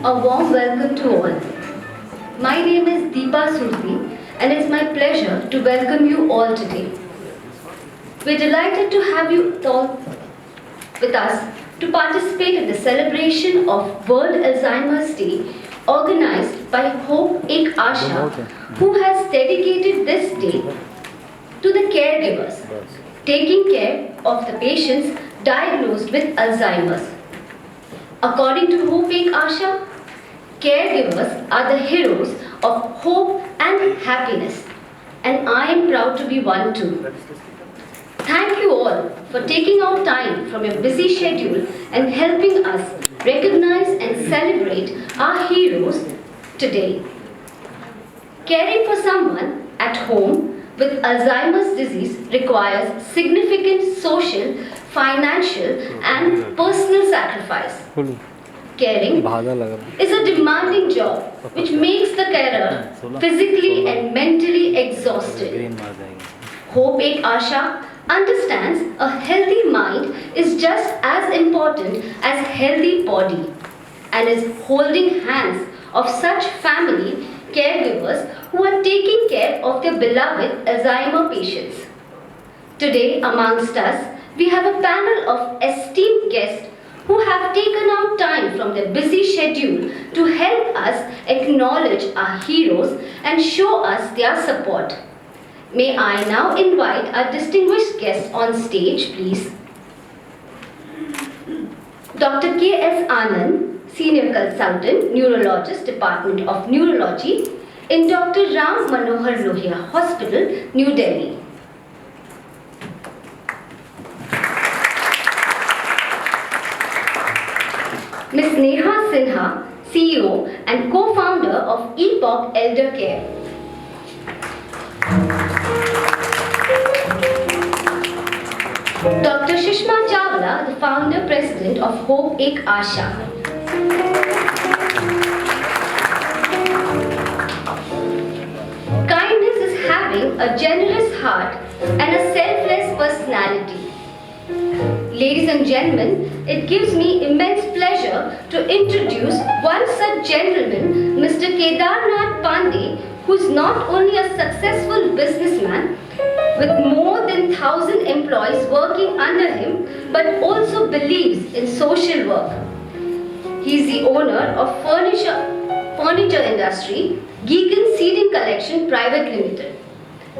A warm welcome to all. My name is Deepa Surti and it's my pleasure to welcome you all today. We're delighted to have you all with us to participate in the celebration of World Alzheimer's Day organized by Hope Ek Asha, who has dedicated this day to the caregivers, taking care of the patients diagnosed with Alzheimer's. According to Hope Ek Asha, caregivers are the heroes of hope and happiness, and I am proud to be one too. Thank you all for taking out time from your busy schedule and helping us recognize and celebrate our heroes today. Caring for someone at home with Alzheimer's disease requires significant social, financial, and personal sacrifice. Caring is a demanding job which makes the carer physically and mentally exhausted. Hope Ek Asha understands a healthy mind is just as important as healthy body and is holding hands of such family caregivers who are taking care of their beloved Alzheimer patients. Today amongst us, we have a panel of esteemed guests who have taken out time from their busy schedule to help us acknowledge our heroes and show us their support. May I now invite our distinguished guests on stage, please. Dr. K.S. Anand, Senior Consultant, Neurologist, Department of Neurology in Dr. Ram Manohar Lohia Hospital, New Delhi. Ms. Neha Sinha, CEO and co-founder of Epoch Elder Care. Dr. Shishma Chawla, the founder president of Hope Ek Asha. Kindness is having a generous heart and a selfless personality. Ladies and gentlemen, it gives me immense pleasure to introduce one such gentleman, Mr. Kedarnath Pandey, who is not only a successful businessman with more than 1,000 employees working under him, but also believes in social work. He is the owner of furniture industry, Geegan Seating Collection Private Limited,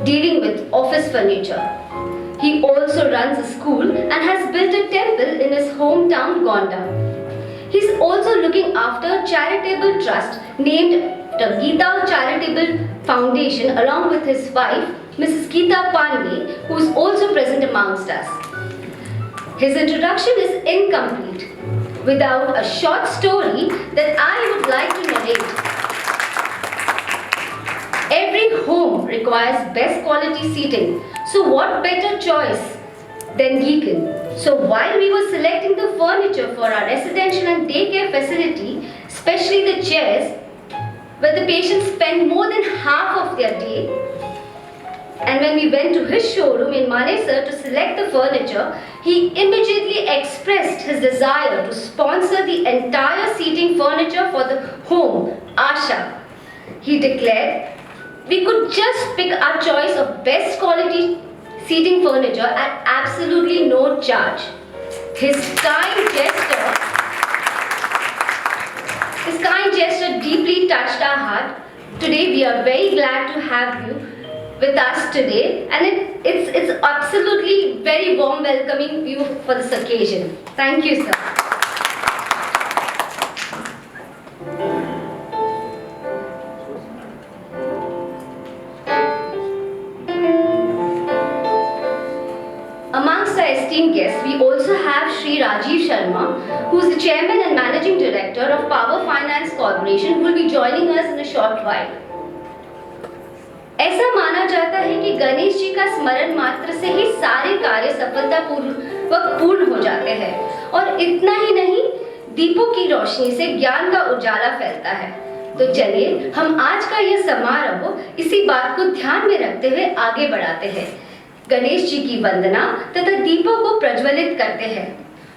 dealing with office furniture. He also runs a school and has built a temple in his hometown Gonda. He is also looking after a charitable trust named the Geeta Charitable Foundation along with his wife, Mrs. Geeta Pandey, who is also present amongst us. His introduction is incomplete without a short story that I would like to narrate. Every home requires best quality seating, so what better choice than Geekan? So while we were selecting the furniture for our residential and daycare facility, especially the chairs, where the patients spend more than half of their day, and when we went to his showroom in Manesar to select the furniture, he immediately expressed his desire to sponsor the entire seating furniture for the home, Asha. He declared, we could just pick our choice of best quality seating furniture at absolutely no charge. His kind gesture deeply touched our heart. Today we are very glad to have you with us today, and it's absolutely very warm welcoming you for this occasion. Thank you, sir. Amongst our esteemed guests, we also have Shri Rajiv Sharma, who is the Chairman and Managing Director of Power Finance Corporation, who will be joining us in a short while. ऐसा माना जाता है कि गणेश जी का स्मरण मात्र से ही सारे कार्य सफलतापूर्वक पूर्ण हो जाते हैं, और इतना ही नहीं, दीपों की रोशनी से ज्ञान का उजाला फैलता है। तो चलिए हम आज का यह समारोह इसी बात को ध्यान में रखते हुए आगे बढ़ाते हैं। गणेश जी की वंदना तथा दीपों को प्रज्वलित करते हैं।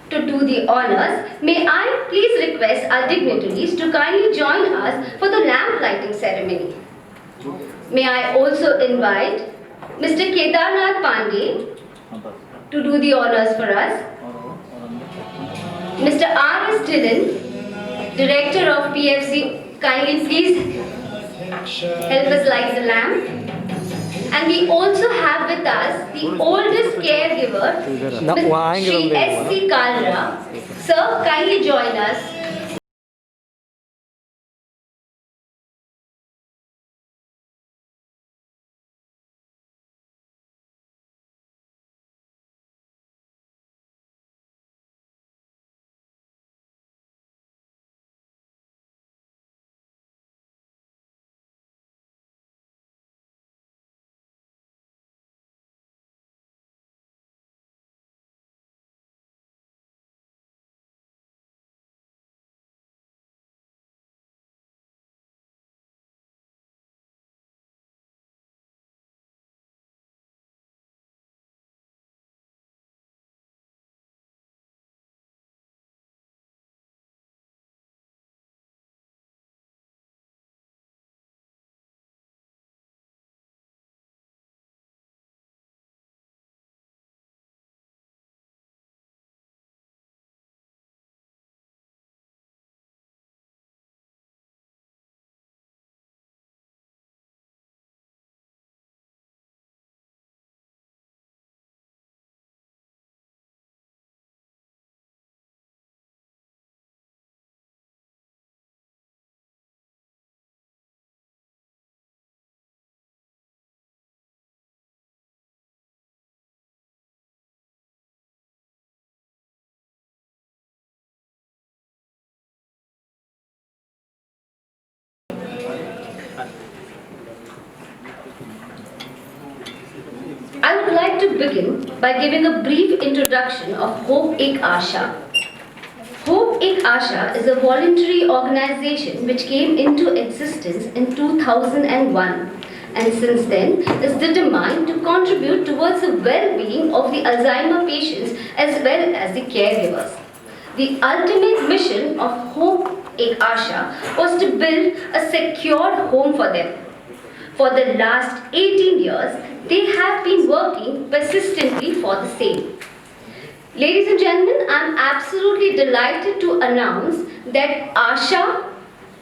To do the honors, may I please request our dignitaries to kindly join us for the lamp lighting ceremony. May I also invite Mr. Kedarnath Pandey to do the honors for us. Mr. R.S. Dillon, Director of PFC, kindly please help us light the lamp. And we also have with us the oldest caregiver, Sri S.C. Kalra. Sir, kindly join us. I would like to begin by giving a brief introduction of Hope Ek Asha. Hope Ek Asha is a voluntary organization which came into existence in 2001 and since then is determined to contribute towards the well-being of the Alzheimer patients as well as the caregivers. The ultimate mission of Hope Ek Asha was to build a secure home for them. For the last 18 years, they have been working persistently for the same. Ladies and gentlemen, I am absolutely delighted to announce that Asha,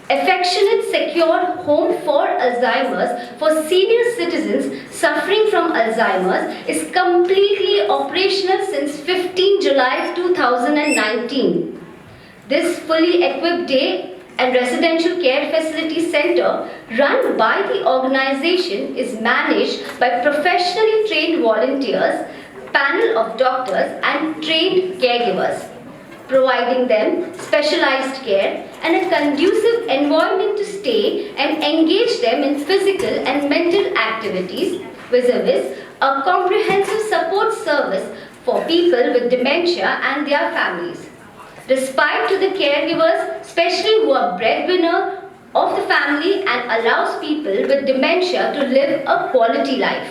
Affectionate Secure Home for Alzheimer's for senior citizens suffering from Alzheimer's, is completely operational since 15 July 2019. This fully equipped day and residential care facility center run by the organization is managed by professionally trained volunteers, panel of doctors and trained caregivers, providing them specialized care and a conducive environment to stay and engage them in physical and mental activities, vis-a-vis a comprehensive support service for people with dementia and their families. Respite to the caregivers, especially who are breadwinner of the family and allows people with dementia to live a quality life.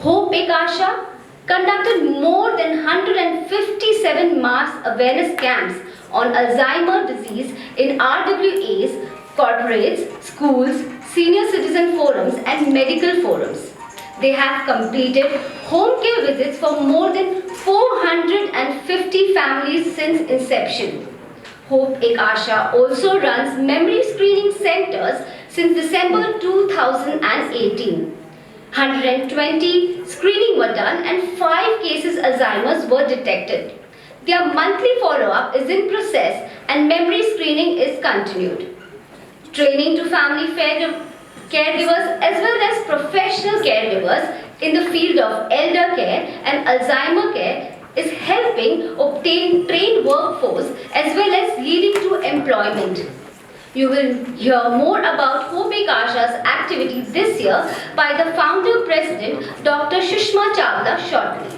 Hope Ek Asha conducted more than 157 mass awareness camps on Alzheimer disease in RWAs, corporates, schools, senior citizen forums and medical forums. They have completed home care visits for more than 450 families since inception. Hope Ek Asha also runs memory screening centers since December 2018. 120 screening were done and 5 cases Alzheimer's were detected. Their monthly follow-up is in process and memory screening is continued. Training to family caregivers as well as professional caregivers in the field of elder care and Alzheimer care is helping obtain trained workforce as well as leading to employment. You will hear more about Hope Ek Asha's activity this year by the founder president Dr. Sushma Chawla shortly.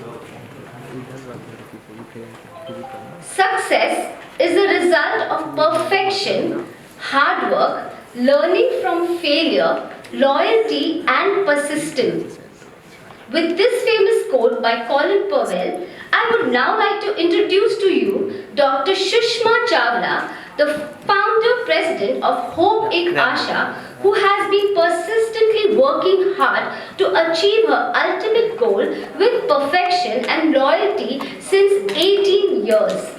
Success is a result of perfection, hard work, learning from failure, loyalty and persistence. With this famous quote by Colin Powell, I would now like to introduce to you Dr. Sushma Chawla, the founder president of Hope Ek Asha, who has been persistently working hard to achieve her ultimate goal with perfection and loyalty since 18 years.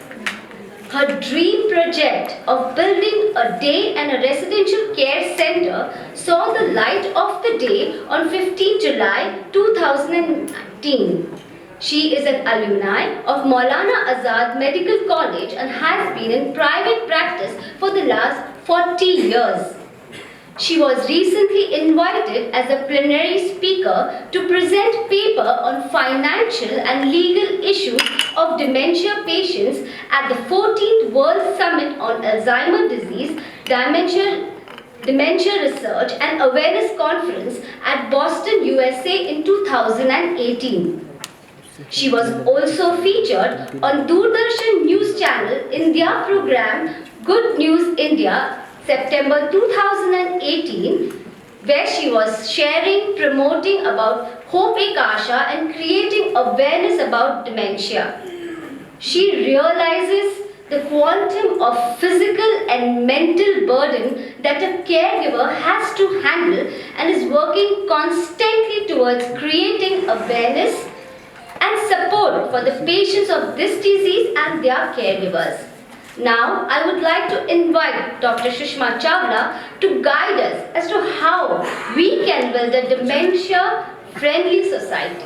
Her dream project of building a day and a residential care center saw the light of the day on 15 July 2019. She is an alumni of Maulana Azad Medical College and has been in private practice for the last 40 years. She was recently invited as a plenary speaker to present paper on financial and legal issues of dementia patients at the 14th World Summit on Alzheimer's Disease, Dementia Research and Awareness Conference at Boston, USA in 2018. She was also featured on Doordarshan News Channel in their program Good News India, September 2018, where she was sharing, promoting about Hope Ek Asha and creating awareness about dementia. She realizes the quantum of physical and mental burden that a caregiver has to handle and is working constantly towards creating awareness and support for the patients of this disease and their caregivers. Now, I would like to invite Dr. Sushma Chawla to guide us as to how we can build a dementia-friendly society.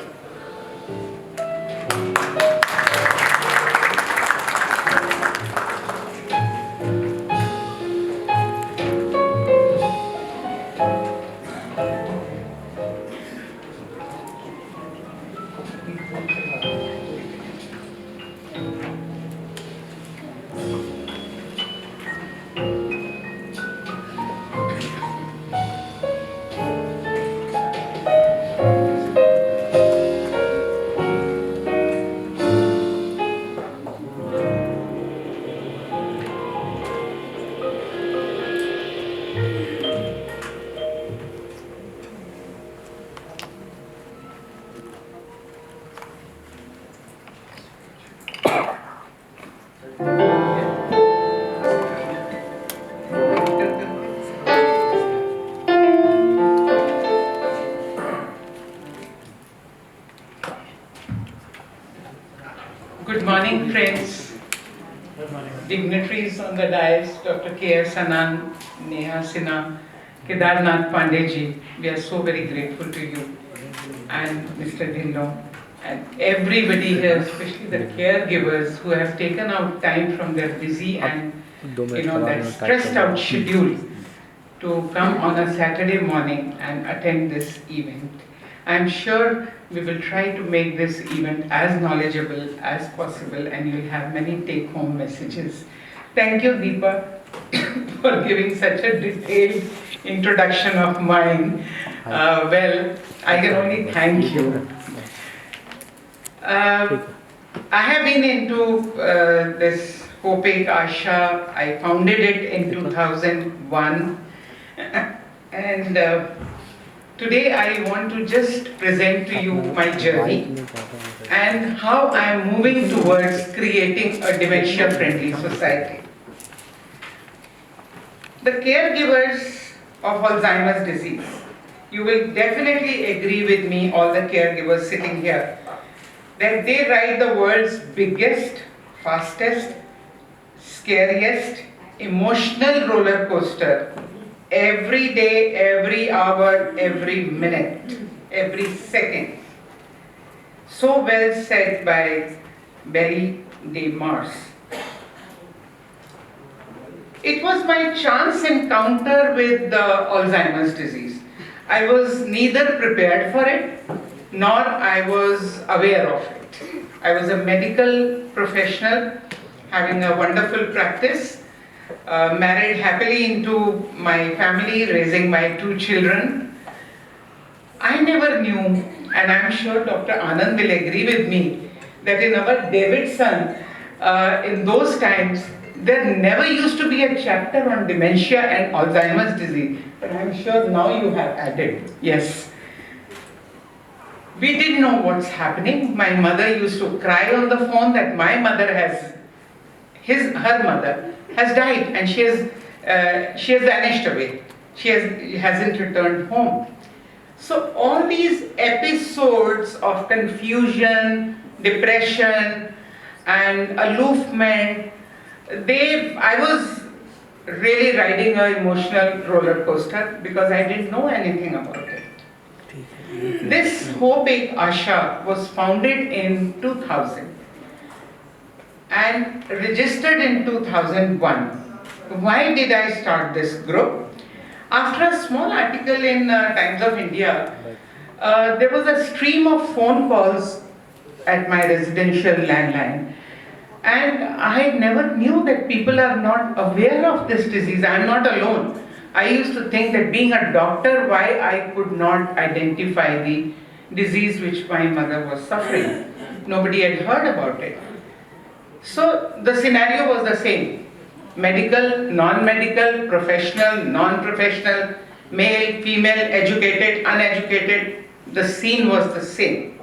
Good morning, friends. Dignitaries on the dais, Dr. K.S. Anand, Neha Sinha, Kedarnath Pandey, we are so very grateful to you, and Mr. Dhillon, and everybody here, especially the caregivers who have taken out time from their busy and that stressed out schedule to come on a Saturday morning and attend this event. I'm sure we will try to make this event as knowledgeable as possible, and you'll have many take-home messages. Thank you, Deepa, for giving such a detailed introduction of mine. Well, I can only thank you. I have been into this Hope Ek Asha. I founded it in 2001, and today I want to just present to you my journey and how I am moving towards creating a dementia-friendly society. The caregivers of Alzheimer's disease, you will definitely agree with me, all the caregivers sitting here, that they ride the world's biggest, fastest, scariest, emotional roller coaster every day, every hour, every minute, every second. So well said by Barry de Mars. It was my chance encounter with Alzheimer's disease. I was neither prepared for it, nor I was aware of it. I was a medical professional having a wonderful practice, married happily into my family, raising my 2 children. I never knew, and I'm sure Dr. Anand will agree with me, that in our Davidson, in those times, there never used to be a chapter on dementia and Alzheimer's disease. But I'm sure now you have added. Yes. We didn't know what's happening. My mother used to cry on the phone that my mother her mother has died, and she has vanished away. She hasn't returned home. So all these episodes of confusion, depression, and aloofment, I was really riding an emotional roller coaster because I didn't know anything about it. This Hope Ek Asha was founded in 2000 and registered in 2001. Why did I start this group? After a small article in Times of India, there was a stream of phone calls at my residential landline. And I never knew that people are not aware of this disease. I am not alone. I used to think that being a doctor, why I could not identify the disease which my mother was suffering. Nobody had heard about it. So the scenario was the same. Medical, non-medical, professional, non-professional, male, female, educated, uneducated, the scene was the same.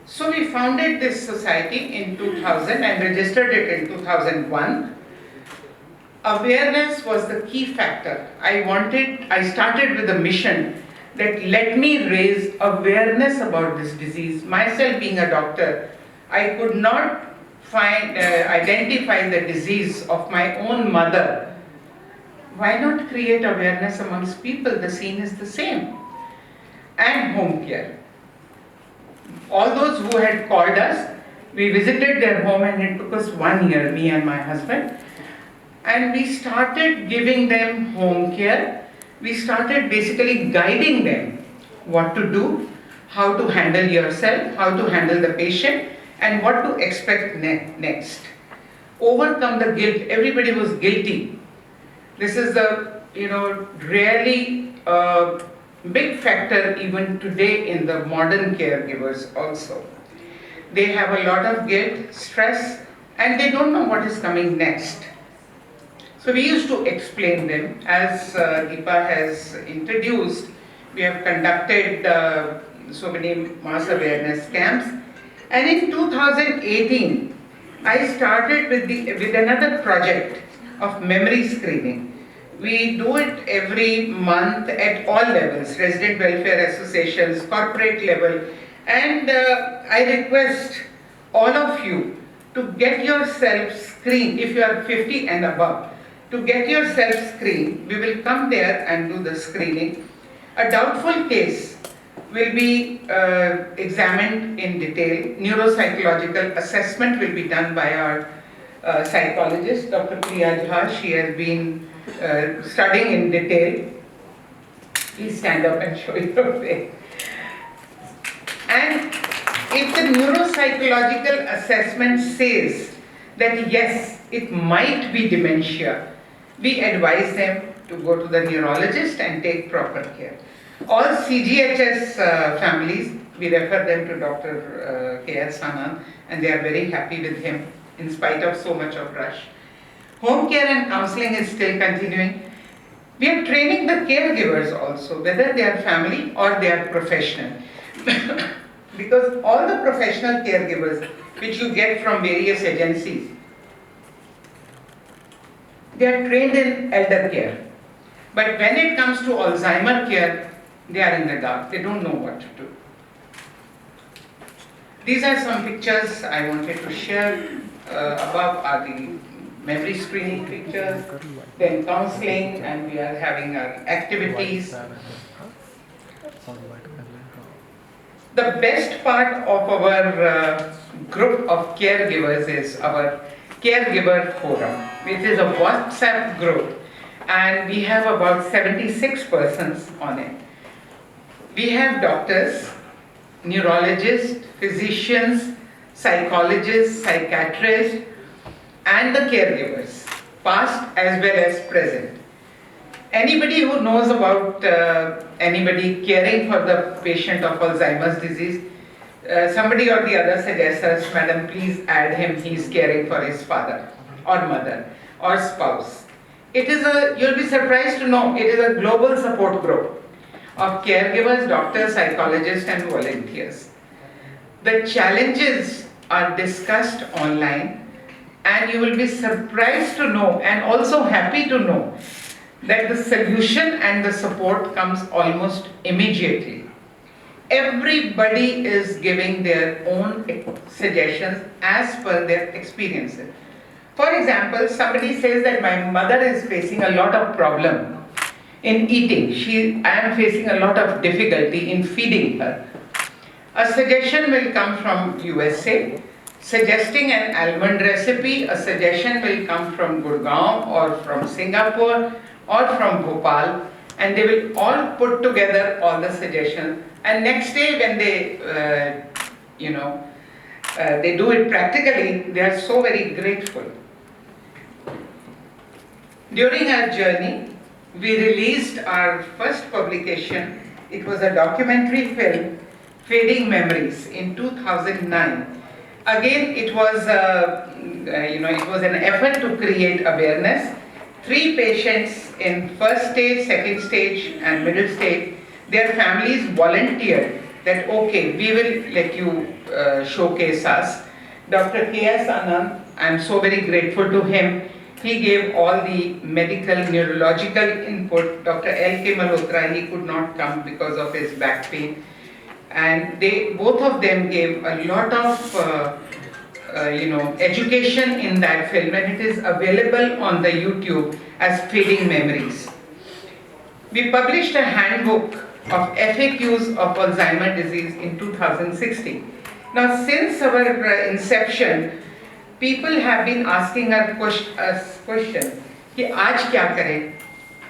So we founded this society in 2000 and registered it in 2001. Awareness was the key factor. I started with a mission that let me raise awareness about this disease. Myself being a doctor, I could not identify the disease of my own mother. Why not create awareness amongst people? The scene is the same. And home care. All those who had called us, we visited their home, and it took us 1 year, me and my husband. And we started giving them home care. We started basically guiding them what to do, how to handle yourself, how to handle the patient, and what to expect next. Overcome the guilt. Everybody was guilty. This is a really big factor even today in the modern caregivers also. They have a lot of guilt, stress, and they don't know what is coming next. So we used to explain them. As Deepa has introduced, we have conducted so many mass awareness camps. And in 2018, I started with another project of memory screening. We do it every month at all levels, resident welfare associations, corporate level, and I request all of you to get yourself screened, if you are 50 and above, to get yourself screened. We will come there and do the screening. A doubtful case will be examined in detail. Neuropsychological assessment will be done by our psychologist, Dr. Priya Jha. She has been studying in detail. Please stand up and show your face. And if the neuropsychological assessment says that yes, it might be dementia, we advise them to go to the neurologist and take proper care. All CGHS families, we refer them to Dr. K.S. Anand, and they are very happy with him in spite of so much of rush. Home care and counseling is still continuing. We are training the caregivers also, whether they are family or they are professional. Because all the professional caregivers which you get from various agencies, they are trained in elder care. But when it comes to Alzheimer care, they are in the dark. They don't know what to do. These are some pictures I wanted to share. Above are the memory screening pictures, then counseling, and we are having our activities. The best part of our group of caregivers is our caregiver forum, which is a WhatsApp group, and we have about 76 persons on it. We have doctors, neurologists, physicians, psychologists, psychiatrists, and the caregivers, past as well as present. Anybody who knows about anybody caring for the patient of Alzheimer's disease, somebody or the other suggests us, madam, please add him, he's caring for his father or mother or spouse. You'll be surprised to know, it is a global support group of caregivers, doctors, psychologists, and volunteers. The challenges are discussed online, and you will be surprised to know and also happy to know that the solution and the support comes almost immediately. Everybody is giving their own suggestions as per their experiences. For example, somebody says that my mother is facing a lot of problem in eating. I am facing a lot of difficulty in feeding her. A suggestion will come from USA, suggesting an almond recipe. A suggestion will come from Gurgaon or from Singapore or from Bhopal, and they will all put together all the suggestions. And next day when they, they do it practically, they are so very grateful. During our journey, we released our first publication. It was a documentary film, Fading Memories, in 2009. Again, it was it was an effort to create awareness. 3 patients in first stage, second stage, and middle stage, their families volunteered that, okay, we will let you showcase us. Dr. K.S. Anand, I'm so very grateful to him. He gave all the medical, neurological input. Dr. L.K. Malhotra, he could not come because of his back pain. And both of them gave a lot of education in that film, and it is available on the YouTube as Fading Memories. We published a handbook of FAQs of Alzheimer's disease in 2016. Now, since our inception, people have been asking us questions कि आज क्या करें,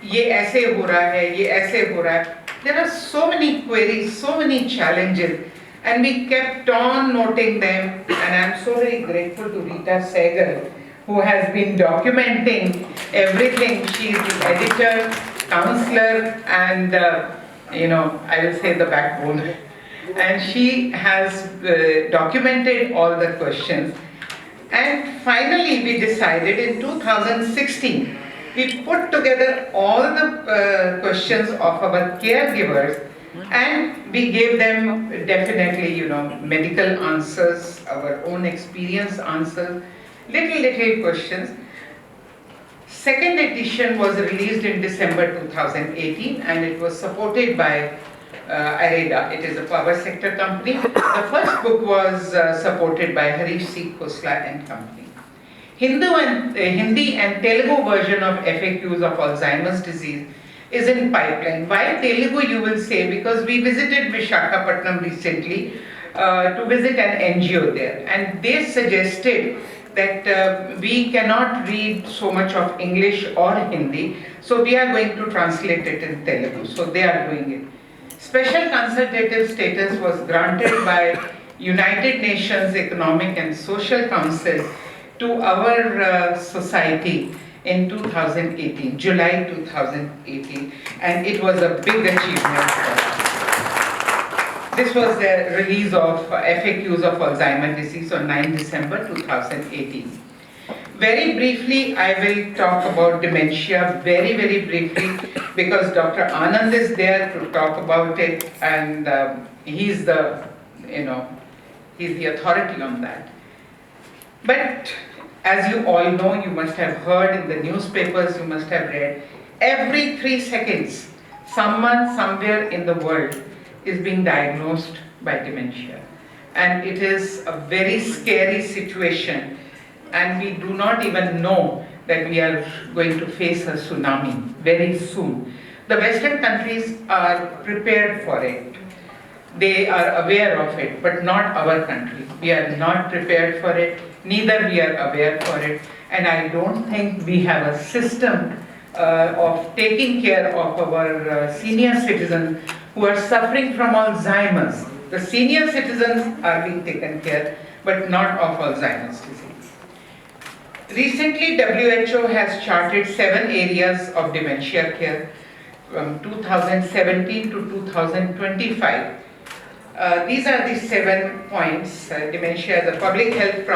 ये ऐसे हो रहा है, ये ऐसे हो रहा है. There are so many queries, so many challenges, and we kept on noting them. And I'm so very grateful to Rita Segal, who has been documenting everything. She is the editor, counselor, and I will say the backbone. And she has documented all the questions. And finally, we decided in 2016, we put together all the questions of our caregivers, and we gave them definitely, medical answers, our own experience answers, little questions. Second edition was released in December 2018, and it was supported by Areda. It is a power sector company. The first book was supported by Harish C. Khosla and company. Hindi and Telugu version of FAQs of Alzheimer's disease is in pipeline. Why Telugu, you will say? Because we visited Visakhapatnam recently to visit an NGO there, and they suggested that we cannot read so much of English or Hindi, so we are going to translate it in Telugu. So they are doing it. Special consultative status was granted by United Nations Economic and Social Council to our society in 2018, July 2018, and it was a big achievement for us. This was the release of FAQs of Alzheimer's disease on 9 December 2018. Very briefly, I will talk about dementia very briefly, because Dr. Anand is there to talk about it, and he's the authority on that. But as you all know, you must have heard in the newspapers, you must have read, every 3 seconds, someone somewhere in the world is being diagnosed by dementia. And it is a very scary situation, and we do not even know that we are going to face a tsunami very soon. The Western countries are prepared for it. They are aware of it, but not our country. We are not prepared for it, neither we are aware for it, and I don't think we have a system of taking care of our senior citizens who are suffering from Alzheimer's. The senior citizens are being taken care, but not of Alzheimer's disease. Recently, WHO has charted 7 areas of dementia care from 2017 to 2025. These are the 7 points. Dementia as a public health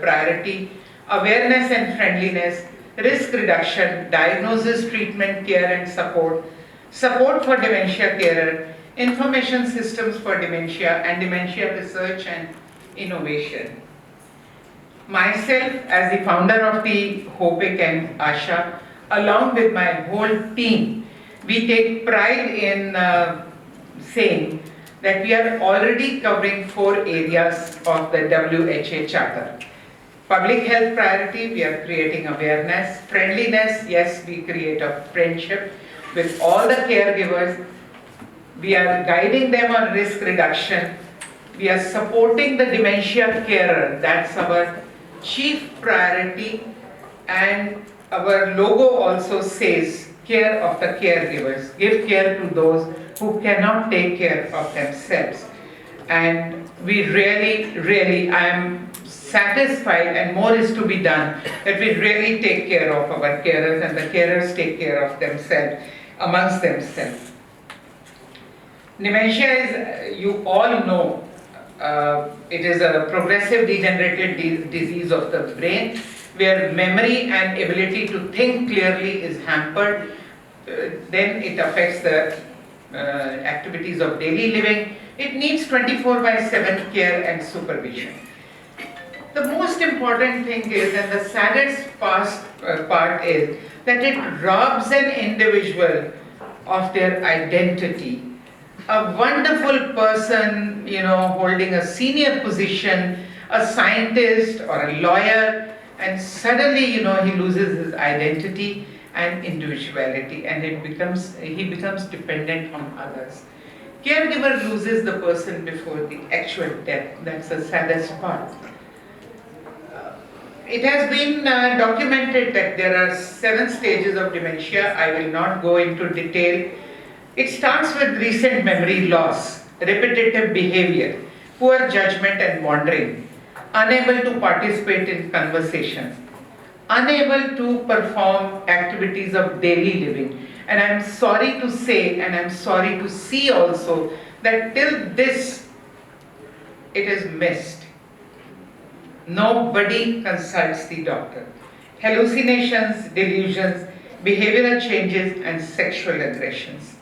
priority, awareness and friendliness, risk reduction, diagnosis, treatment, care and support, support for dementia carer, information systems for dementia, and dementia research and innovation. Myself, as the founder of the HOPIC and ASHA, along with my whole team, we take pride in saying that we are already covering 4 areas of the WHO Charter. Public health priority, we are creating awareness. Friendliness, yes, we create a friendship with all the caregivers. We are guiding them on risk reduction. We are supporting the dementia carer, that's our chief priority, and our logo also says care of the caregivers, give care to those who cannot take care of themselves. And we really, I am satisfied, and more is to be done, that we really take care of our carers and the carers take care of themselves, amongst themselves. Dementia is, you all know, it is a progressive degenerative disease of the brain where memory and ability to think clearly is hampered. Then it affects the activities of daily living. It needs 24/7 care and supervision. The most important thing is, and the saddest part is, that it robs an individual of their identity. A wonderful person, holding a senior position, a scientist or a lawyer, and suddenly, he loses his identity and individuality, and he becomes dependent on others. Caregiver loses the person before the actual death. That's the saddest part. It has been documented that there are 7 stages of dementia. I will not go into detail. It starts with recent memory loss, repetitive behavior, poor judgment and wandering, unable to participate in conversations, unable to perform activities of daily living. And I'm sorry to say, and I'm sorry to see also, that till this, it is missed. Nobody consults the doctor. Hallucinations, delusions, behavioral changes, and sexual aggressions.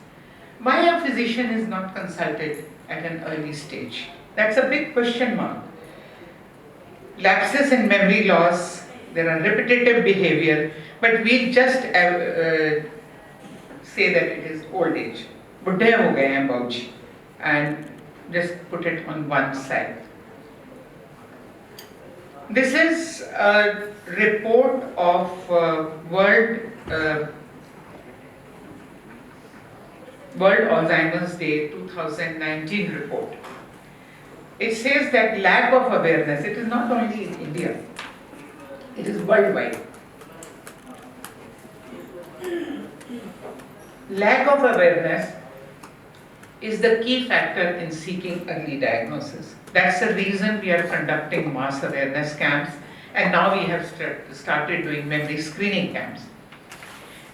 Why a physician is not consulted at an early stage? That's a big question mark. Lapses in memory loss, there are repetitive behavior, but we just say that it is old age. Buddhe ho gaye hain bauji, and just put it on one side. This is a report of World Alzheimer's Day 2019 report. It says that lack of awareness, it is not only in India, it is worldwide. Lack of awareness is the key factor in seeking early diagnosis. That's the reason we are conducting mass awareness camps, and now we have started doing memory screening camps.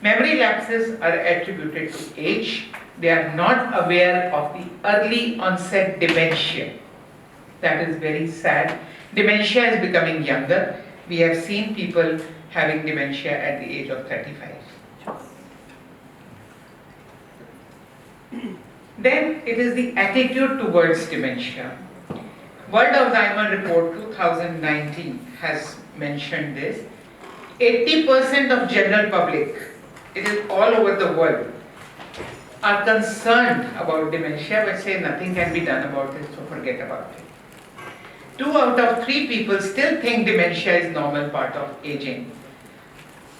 Memory lapses are attributed to age. They are not aware of the early onset dementia. That is very sad. Dementia is becoming younger. We have seen people having dementia at the age of 35. Then it is the attitude towards dementia. World Alzheimer Report 2019 has mentioned this. 80% of general public, it is all over the world, are concerned about dementia but say nothing can be done about it, so forget about it. 2 out of 3 people still think dementia is normal part of aging.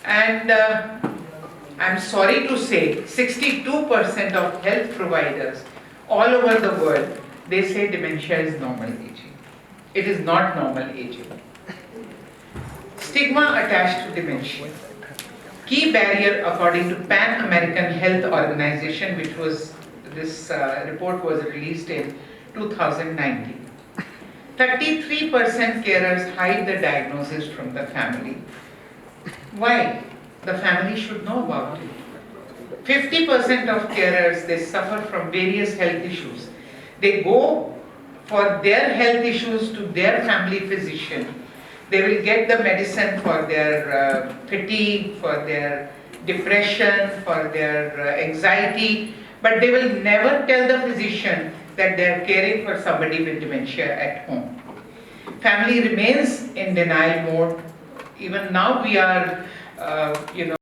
And I'm sorry to say, 62% of health providers all over the world, they say dementia is normal aging. It is not normal aging. Stigma attached to dementia. Key barrier according to Pan American Health Organization, which was, this report was released in 2019. 33% carers hide the diagnosis from the family. Why? The family should know about it. 50% of carers, they suffer from various health issues. They go for their health issues to their family physician. They will get the medicine for their fatigue, for their depression, for their anxiety, but they will never tell the physician that they are caring for somebody with dementia at home. Family remains in denial mode. Even now we are,